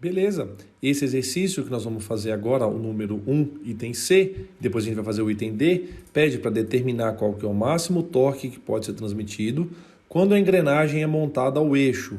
Beleza, esse exercício que nós vamos fazer agora, o número 1, item C, depois a gente vai fazer o item D, pede para determinar qual que é o máximo torque que pode ser transmitido quando a engrenagem é montada ao eixo.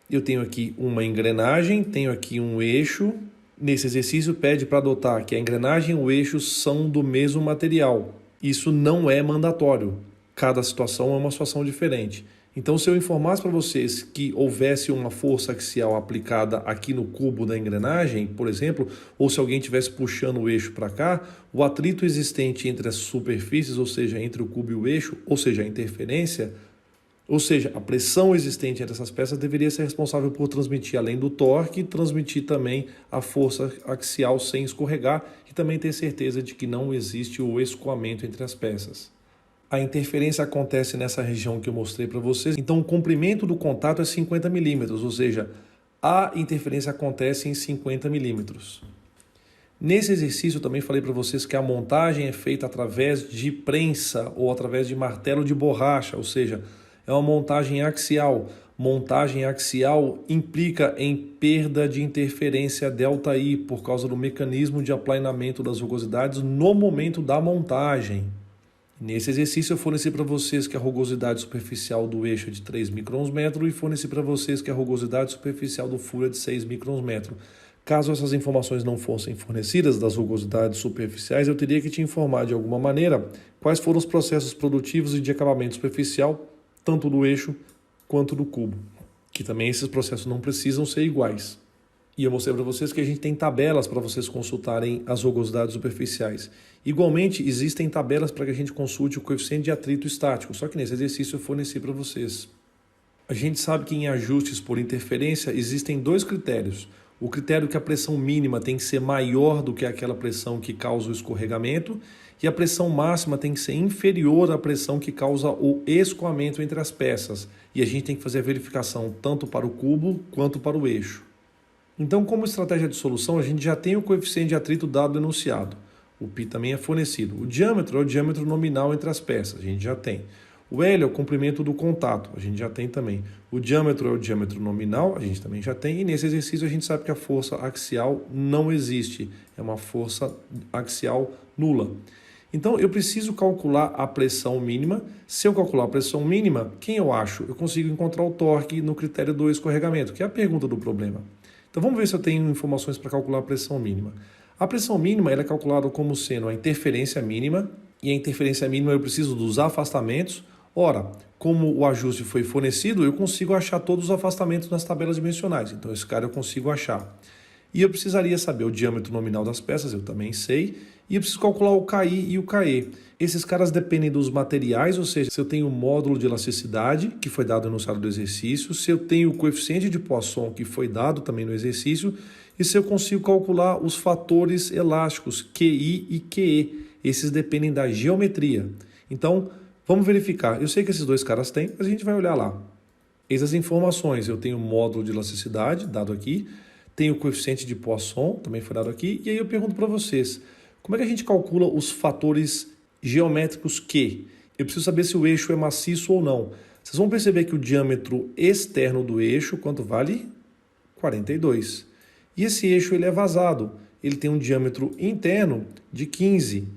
Eu tenho aqui uma engrenagem, tenho aqui um eixo. Nesse exercício pede para adotar que a engrenagem e o eixo são do mesmo material. Isso não é mandatório. Cada situação é uma situação diferente. Então, se eu informasse para vocês que houvesse uma força axial aplicada aqui no cubo da engrenagem, por exemplo, ou se alguém estivesse puxando o eixo para cá, o atrito existente entre as superfícies, ou seja, entre o cubo e o eixo, ou seja, a interferência, ou seja, a pressão existente entre essas peças deveria ser responsável por transmitir, além do torque, transmitir também a força axial sem escorregar e também ter certeza de que não existe o escoamento entre as peças. A interferência acontece nessa região que eu mostrei para vocês, então o comprimento do contato é 50 milímetros, ou seja, a interferência acontece em 50 milímetros. Nesse exercício eu também falei para vocês que a montagem é feita através de prensa ou através de martelo de borracha, ou seja, é uma montagem axial. Montagem axial implica em perda de interferência ΔI por causa do mecanismo de aplanamento das rugosidades no momento da montagem. Nesse exercício eu forneci para vocês que a rugosidade superficial do eixo é de 3 microns metro e forneci para vocês que a rugosidade superficial do furo é de 6 microns metro. Caso essas informações não fossem fornecidas das rugosidades superficiais, eu teria que te informar de alguma maneira quais foram os processos produtivos e de acabamento superficial, tanto do eixo quanto do cubo, que também esses processos não precisam ser iguais. E eu mostrei para vocês que a gente tem tabelas para vocês consultarem as rugosidades superficiais. Igualmente, existem tabelas para que a gente consulte o coeficiente de atrito estático, só que nesse exercício eu forneci para vocês. A gente sabe que em ajustes por interferência existem dois critérios. O critério que a pressão mínima tem que ser maior do que aquela pressão que causa o escorregamento e a pressão máxima tem que ser inferior à pressão que causa o escoamento entre as peças. E a gente tem que fazer a verificação tanto para o cubo quanto para o eixo. Então, como estratégia de solução, a gente já tem o coeficiente de atrito dado enunciado. O π também é fornecido. O diâmetro é o diâmetro nominal entre as peças, a gente já tem. O L é o comprimento do contato, a gente já tem também. O diâmetro é o diâmetro nominal, a gente também já tem. E nesse exercício a gente sabe que a força axial não existe, é uma força axial nula. Então, eu preciso calcular a pressão mínima. Se eu calcular a pressão mínima, quem eu acho? Eu consigo encontrar o torque no critério do escorregamento, que é a pergunta do problema. Então vamos ver se eu tenho informações para calcular a pressão mínima. A pressão mínima ela é calculada como sendo a interferência mínima, e a interferência mínima eu preciso dos afastamentos. Ora, como o ajuste foi fornecido, eu consigo achar todos os afastamentos nas tabelas dimensionais. Então esse cara eu consigo achar. E eu precisaria saber o diâmetro nominal das peças, eu também sei. E eu preciso calcular o KI e o KE. Esses caras dependem dos materiais, ou seja, se eu tenho o módulo de elasticidade, que foi dado no enunciado do exercício, se eu tenho o coeficiente de Poisson, que foi dado também no exercício, e se eu consigo calcular os fatores elásticos, QI e QE. Esses dependem da geometria. Então, vamos verificar. Eu sei que esses dois caras têm, mas a gente vai olhar lá. Eis as informações. Eu tenho o módulo de elasticidade, dado aqui, tenho o coeficiente de Poisson, também foi dado aqui, e aí eu pergunto para vocês, como é que a gente calcula os fatores geométricos Q? Eu preciso saber se o eixo é maciço ou não. Vocês vão perceber que o diâmetro externo do eixo, quanto vale? 42. E esse eixo ele é vazado. Ele tem um diâmetro interno de 15.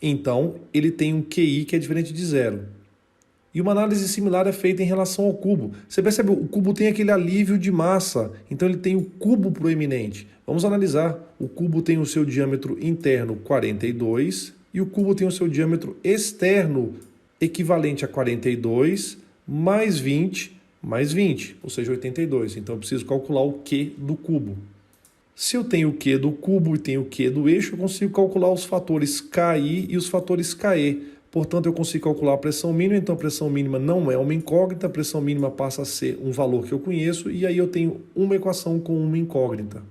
Então, ele tem um QI que é diferente de zero. E uma análise similar é feita em relação ao cubo. Você percebe, o cubo tem aquele alívio de massa, então ele tem o cubo proeminente. Vamos analisar. O cubo tem o seu diâmetro interno 42 e o cubo tem o seu diâmetro externo equivalente a 42 mais 20 mais 20, ou seja, 82. Então eu preciso calcular o Q do cubo. Se eu tenho o Q do cubo e tenho o Q do eixo, eu consigo calcular os fatores KI e os fatores KE. Portanto, eu consigo calcular a pressão mínima, então a pressão mínima não é uma incógnita, a pressão mínima passa a ser um valor que eu conheço, e aí eu tenho uma equação com uma incógnita.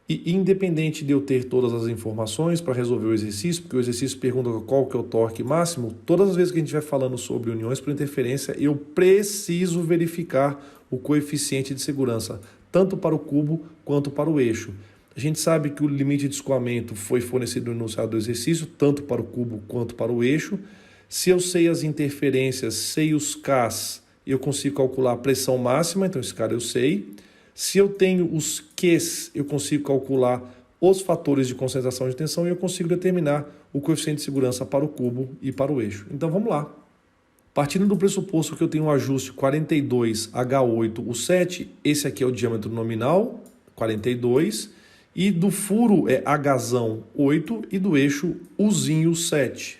E independente de eu ter todas as informações para resolver o exercício, porque o exercício pergunta qual que é o torque máximo, todas as vezes que a gente estiver falando sobre uniões por interferência, eu preciso verificar o coeficiente de segurança, tanto para o cubo quanto para o eixo. A gente sabe que o limite de escoamento foi fornecido no enunciado do exercício, tanto para o cubo quanto para o eixo. Se eu sei as interferências, sei os Ks, eu consigo calcular a pressão máxima, então esse cara eu sei. Se eu tenho os Qs, eu consigo calcular os fatores de concentração de tensão e eu consigo determinar o coeficiente de segurança para o cubo e para o eixo. Então vamos lá. Partindo do pressuposto que eu tenho um ajuste 42H8, o 7, esse aqui é o diâmetro nominal, 42, e do furo é Hzão 8 e do eixo Uzinho 7.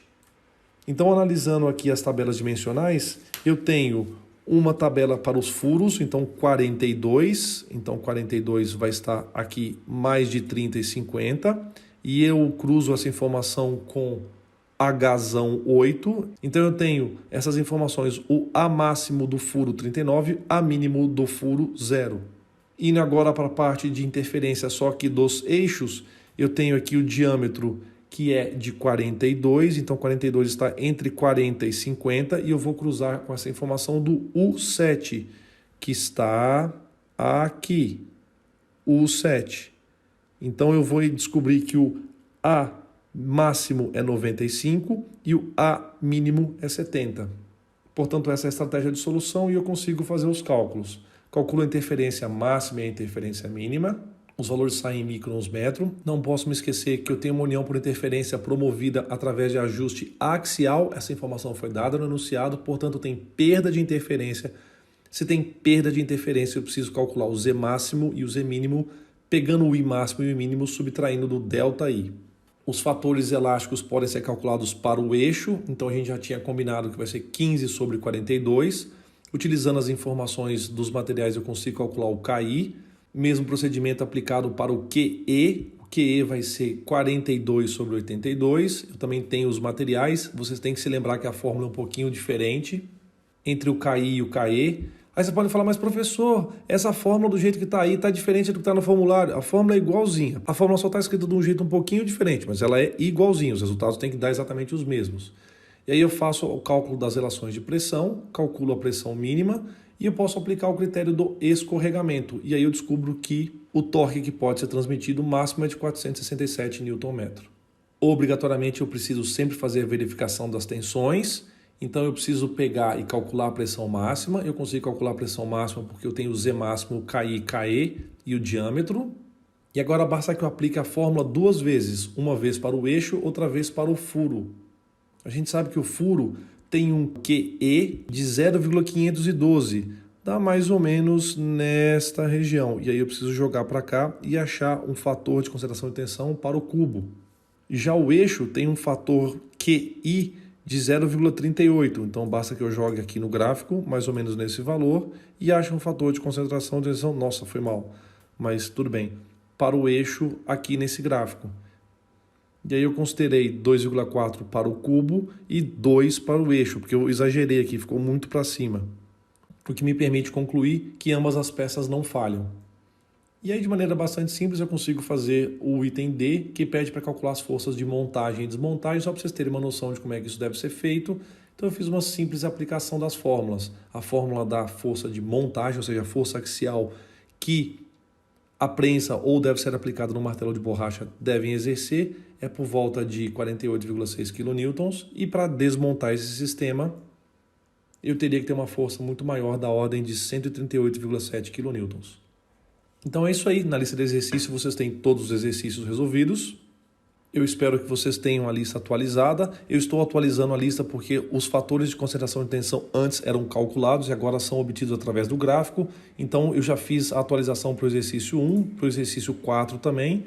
Então, analisando aqui as tabelas dimensionais, eu tenho uma tabela para os furos, então 42, então 42 vai estar aqui mais de 30 e 50, e eu cruzo essa informação com Hzão 8, então eu tenho essas informações, o A máximo do furo 39, A mínimo do furo 0. Indo agora para a parte de interferência só aqui dos eixos, eu tenho aqui o diâmetro que é de 42, então 42 está entre 40 e 50, e eu vou cruzar com essa informação do U7, que está aqui, U7. Então eu vou descobrir que o A máximo é 95 e o A mínimo é 70. Portanto, essa é a estratégia de solução e eu consigo fazer os cálculos. Calculo a interferência máxima e a interferência mínima. Os valores saem em microns metro. Não posso me esquecer que eu tenho uma união por interferência promovida através de ajuste axial. Essa informação foi dada no enunciado, portanto tem perda de interferência. Se tem perda de interferência, eu preciso calcular o Z máximo e o Z mínimo, pegando o I máximo e o I mínimo, subtraindo do ΔI. Os fatores elásticos podem ser calculados para o eixo, então a gente já tinha combinado que vai ser 15 sobre 42. Utilizando as informações dos materiais, eu consigo calcular o KI. Mesmo procedimento aplicado para o QE. O QE vai ser 42 sobre 82. Eu também tenho os materiais. Vocês têm que se lembrar que a fórmula é um pouquinho diferente entre o KI e o KE. Aí você pode falar, mas professor, essa fórmula do jeito que está aí está diferente do que está no formulário. A fórmula é igualzinha. A fórmula só está escrita de um jeito um pouquinho diferente, mas ela é igualzinha. Os resultados têm que dar exatamente os mesmos. E aí eu faço o cálculo das relações de pressão, calculo a pressão mínima e eu posso aplicar o critério do escorregamento. E aí eu descubro que o torque que pode ser transmitido máximo é de 467 Nm. Obrigatoriamente eu preciso sempre fazer a verificação das tensões. Então eu preciso pegar e calcular a pressão máxima. Eu consigo calcular a pressão máxima porque eu tenho o Z máximo, KI, KE e o diâmetro. E agora basta que eu aplique a fórmula duas vezes. Uma vez para o eixo, outra vez para o furo. A gente sabe que o furo tem um QE de 0,512. Dá mais ou menos nesta região. E aí eu preciso jogar para cá e achar um fator de concentração de tensão para o cubo. Já o eixo tem um fator QI de 0,38. Então basta que eu jogue aqui no gráfico, mais ou menos nesse valor, e ache um fator de concentração de tensão. Nossa, foi mal, mas tudo bem. Para o eixo aqui nesse gráfico. E aí eu considerei 2,4 para o cubo e 2 para o eixo, porque eu exagerei aqui, ficou muito para cima. O que me permite concluir que ambas as peças não falham. E aí, de maneira bastante simples, eu consigo fazer o item D, que pede para calcular as forças de montagem e desmontagem, só para vocês terem uma noção de como é que isso deve ser feito. Então eu fiz uma simples aplicação das fórmulas. A fórmula da força de montagem, ou seja, a força axial que a prensa ou deve ser aplicada no martelo de borracha devem exercer, é por volta de 48,6 kN, e para desmontar esse sistema, eu teria que ter uma força muito maior da ordem de 138,7 kN. Então é isso aí, na lista de exercícios vocês têm todos os exercícios resolvidos. Eu espero que vocês tenham a lista atualizada. Eu estou atualizando a lista porque os fatores de concentração de tensão antes eram calculados e agora são obtidos através do gráfico. Então eu já fiz a atualização para o exercício 1, para o exercício 4 também.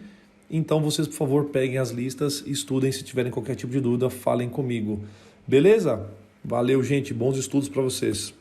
Então vocês, por favor, peguem as listas, estudem. Se tiverem qualquer tipo de dúvida, falem comigo. Beleza? Valeu, gente. Bons estudos para vocês.